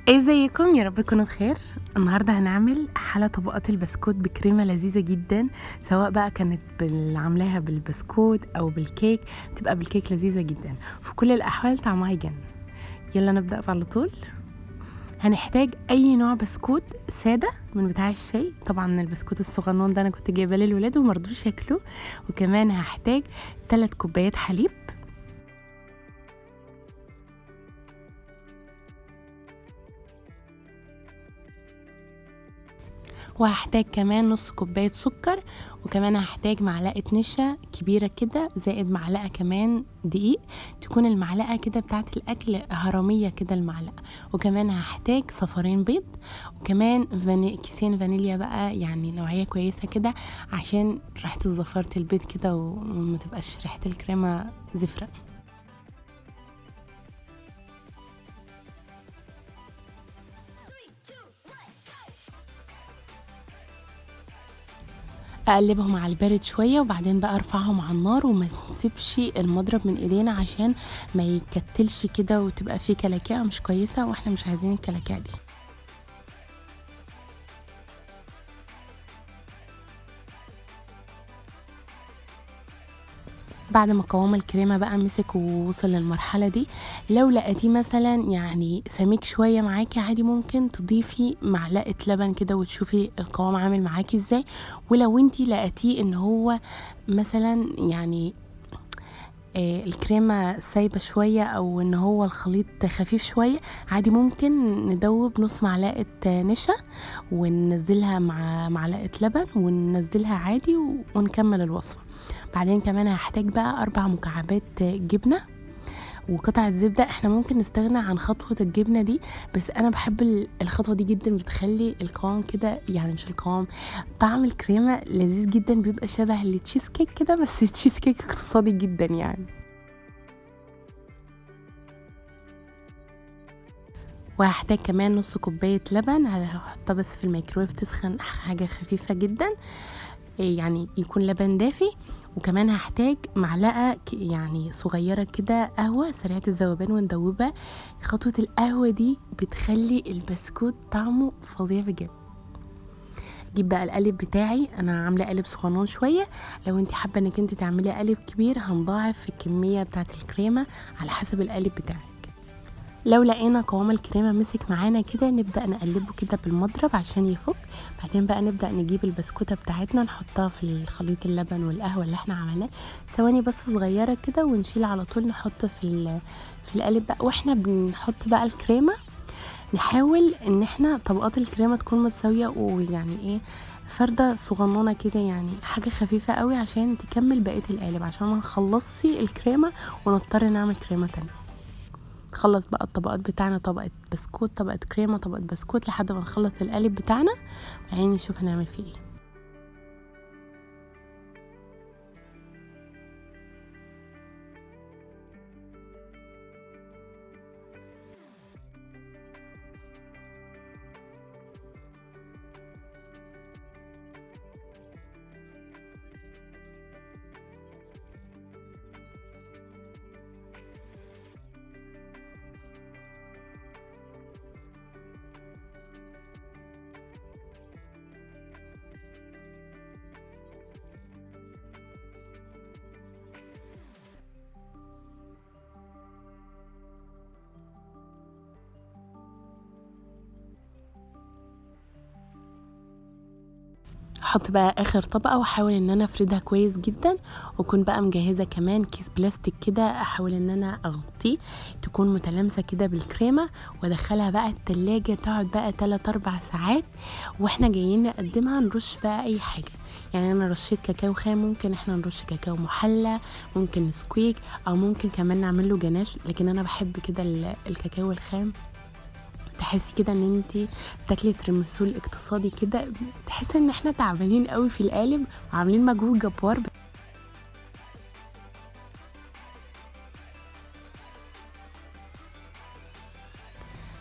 ازيكم؟ يا رب تكونوا بخير. النهارده هنعمل حلا طبقات البسكوت بكريمه لذيذه جدا، سواء بقى كانت عاملاها بالبسكوت او بالكيك، بتبقى بالكيك لذيذه جدا. في كل الاحوال طعمها يجنن. يلا نبدا على طول. هنحتاج اي نوع بسكوت ساده من بتاع الشاي، طبعا البسكوت الصغنون ده انا كنت جايباه للولاد ومرضوش ياكلوه. وكمان هحتاج 3 كوبايات حليب، وهحتاج كمان نص كوباية سكر، وكمان هحتاج معلقة نشا كبيرة كده، زائد معلقة كمان دقيق، تكون المعلقة كده بتاعت الأكل هرمية كده المعلقة. وكمان هحتاج صفارين بيض، وكمان كيسين فانيليا بقى، يعني نوعية كويسة كده عشان ريحة زفارة البيض كده وما تبقاش ريحة الكريمة زفرة. اقلبهم على البارد شويه، وبعدين بقى ارفعهم على النار وما نسيبش المضرب من ايدينا عشان ما يكتلش كده وتبقى فيه كلاكيع مش كويسه، واحنا مش عايزين الكلاكيع دي. بعد ما قوام الكريمه بقى مسك ووصل للمرحله دي، لو لقيتيه مثلا يعني سميك شويه معاكي، عادي ممكن تضيفي معلقه لبن كده وتشوفي القوام عامل معاكي ازاي. ولو انتي لقيتيه ان هو مثلا يعني الكريمة سايبة شوية او ان هو الخليط خفيف شوية، عادي ممكن ندوب نص معلقة نشا وننزلها مع معلقة لبن وننزلها عادي ونكمل الوصفة. بعدين كمان هحتاج بقى 4 مكعبات جبنة وقطعة زبدة. احنا ممكن نستغنى عن خطوة الجبنة دي، بس انا بحب الخطوة دي جدا، بتخلي القوام كده، يعني مش القوام، طعم الكريمة لذيذ جدا، بيبقى شبه التشيز كيك كده، بس تشيز كيك اقتصادي جدا يعني. وهحتاج كمان نص كوباية لبن، هحطها بس في الميكرويف تسخن حاجة خفيفة جدا، يعني يكون لبن دافي. وكمان هحتاج معلقة يعني صغيرة كده قهوة سريعة الذوبان وندوبها. خطوة القهوة دي بتخلي البسكوت طعمه فظيع بجد. جيب بقى القالب بتاعي، انا عامله قالب صغنون شويه، لو انت حابه انك انت تعملي قالب كبير هنضاعف الكميه بتاعه الكريمه على حسب القالب بتاعك. لو لقينا قوام الكريمه مسك معانا كده، نبدا نقلبه كده بالمضرب عشان يفك. بعدين بقى نبدا نجيب البسكوته بتاعتنا نحطها في الخليط اللبن والقهوه اللي احنا عملناه، ثواني بس صغيره كده، ونشيل على طول نحطه في القالب بقى. واحنا بنحط بقى الكريمه نحاول ان احنا طبقات الكريمه تكون متساويه، ويعني ايه، فردة صغنونة كده، يعني حاجة خفيفة قوي عشان تكمل بقية القالب، عشان ما نخلصش الكريمة ونضطر نعمل كريمة تانية. نخلص بقى الطبقات بتاعنا، طبقة بسكوت، طبقة كريمة، طبقة بسكوت، لحد ما نخلص القالب بتاعنا، بعدين نشوف هنعمل فيه ايه. احط بقى اخر طبقه واحاول ان انا افردها كويس جدا، واكون بقى مجهزه كمان كيس بلاستيك كده، احاول ان انا اغطيه تكون متلامسه كده بالكريمه، وادخلها بقى التلاجة تقعد بقى 3-4 ساعات. واحنا جايين نقدمها نرش بقى اي حاجه، يعني انا رشيت كاكاو خام، ممكن احنا نرش كاكاو محلى، ممكن سكويك، او ممكن كمان نعمل له جناش، لكن انا بحب كده الكاكاو الخام. تحسي كده ان انتي بتاكلي ترمسو الاقتصادي كده، تحسي ان احنا تعبانين قوي في القالب وعاملين مجهود جبار.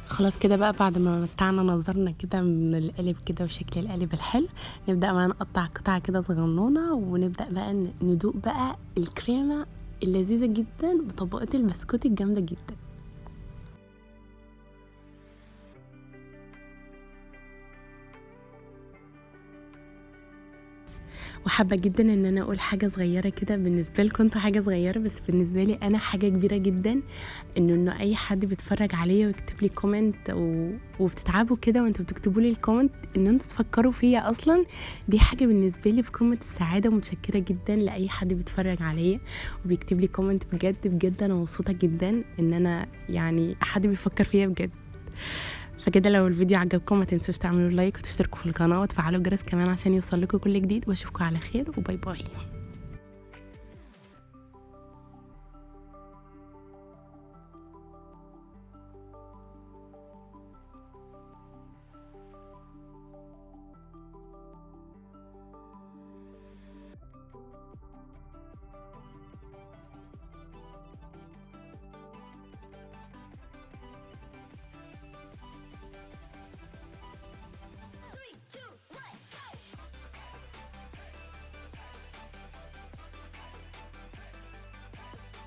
خلاص كده بقى، بعد ما متعنا نظرنا كده من القالب كده وشكل القالب الحلو، نبدا بقى نقطع قطع كده صغنونه، ونبدا بقى ندوق بقى الكريمه اللذيذه جدا بطبقات البسكوت الجامده جدا. وحابة جدا ان انا اقول حاجة صغيرة كده، بالنسبة لكم انتوا حاجة صغيرة بس بالنسبة لي انا حاجة كبيرة جدا، انه اي حد بيتفرج عليا ويكتب لي كومنت وبتتعبوا كده وانتوا بتكتبوا لي الكومنت ان انتوا تفكروا فيا اصلا، دي حاجة بالنسبة لي في قمة السعادة. ومتشكرة جدا لاي حد بيتفرج عليا وبيكتب لي كومنت، بجد بجد انا مبسوطة جدا ان انا يعني حد بيفكر فيا بجد. فكده لو الفيديو عجبكم ما تنسوش تعملوا لايك وتشتركوا في القناة وتفعلوا الجرس كمان عشان يوصل لكم كل جديد، واشوفكم على خير وباي باي.